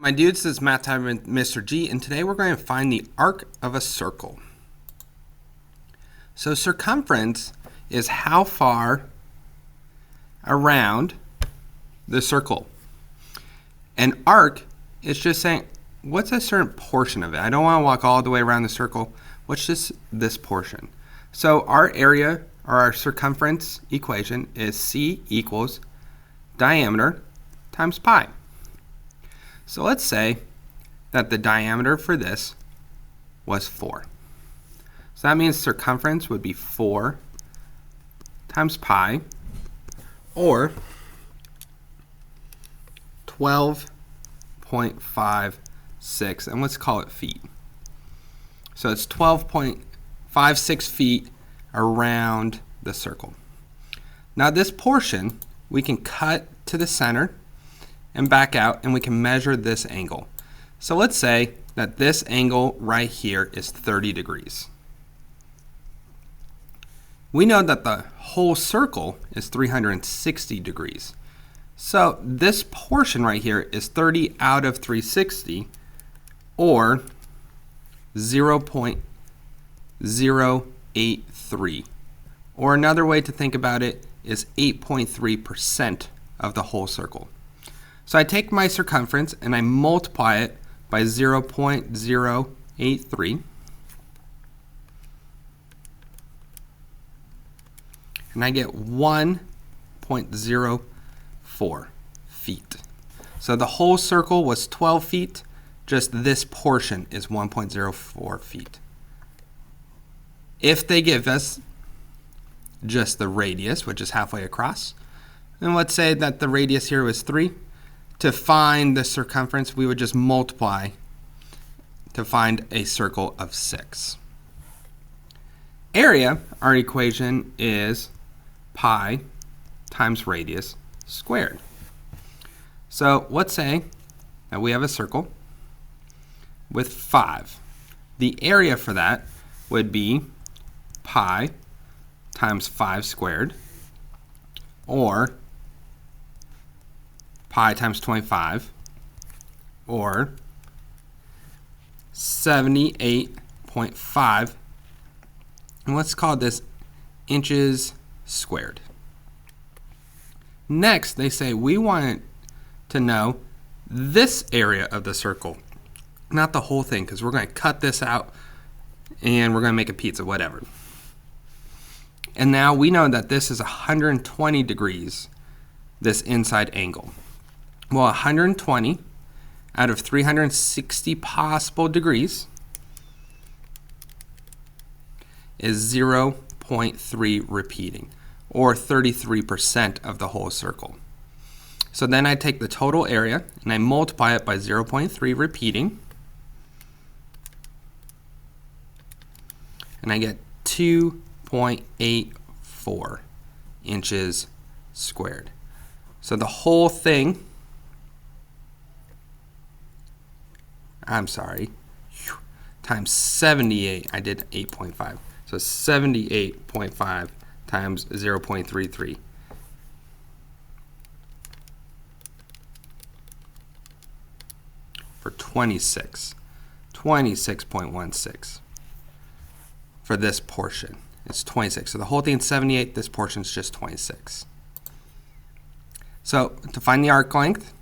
My dudes, this is Math Time with Mr. G, and today we're going to find the arc of a circle. So circumference is how far around the circle. And arc is just saying, what's a certain portion of it? I don't want to walk all the way around the circle. What's just this portion? So our area, or our circumference equation is C equals diameter times pi. So let's say that the diameter for this was 4. So that means circumference would be 4 times pi, or 12.56, and let's call it feet. So it's 12.56 feet around the circle. Now this portion, we can cut to the center and back out, and we can measure this angle. So let's say that this angle right here is 30 degrees. We know that the whole circle is 360 degrees. So this portion right here is 30 out of 360, or 0.083. Or another way to think about it is 8.3% of the whole circle. So I take my circumference and I multiply it by 0.083. And I get 1.04 feet. So the whole circle was 12 feet. Just this portion is 1.04 feet. If they give us just the radius, which is halfway across, and let's say that the radius here was 3, to find the circumference, we would just multiply to find a circle of 6. Area, our equation is pi times radius squared. So let's say that we have a circle with 5. The area for that would be pi times 5 squared, or pi times 25, or 78.5, and let's call this inches squared. Next, they say we want to know this area of the circle, not the whole thing, because we're going to cut this out and we're going to make a pizza, whatever. And now we know that this is 120 degrees, this inside angle. Well, 120 out of 360 possible degrees is 0.3 repeating, or 33% of the whole circle. So then I take the total area and I multiply it by 0.3 repeating, and I get 2.84 inches squared. So the whole thing, times 78, I did 8.5. So 78.5 times 0.33. For 26.16. For this portion, it's 26. So the whole thing is 78, this portion is just 26. So to find the arc length,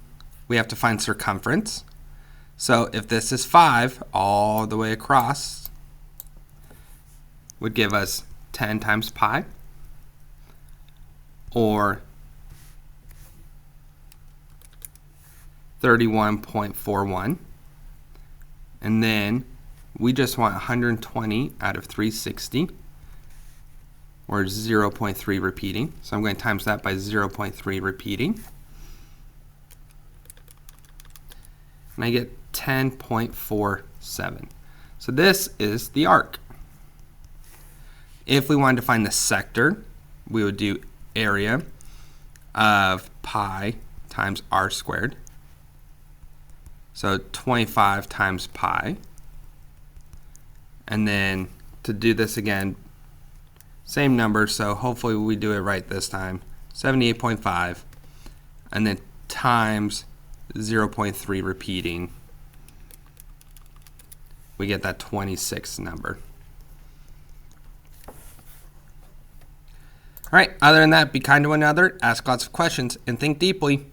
we have to find circumference. So if this is 5 all the way across, would give us 10 times pi, or 31.41. And then we just want 120 out of 360, or 0.3 repeating. So I'm going to times that by 0.3 repeating. And I get 10.47. So this is the arc. If we wanted to find the sector, we would do area of pi times r squared. So 25 times pi. And then to do this again, same number, so hopefully we do it right this time. 78.5, and then times 0.3 repeating, we get that 26 number. All right, other than that, be kind to one another, ask lots of questions, and think deeply.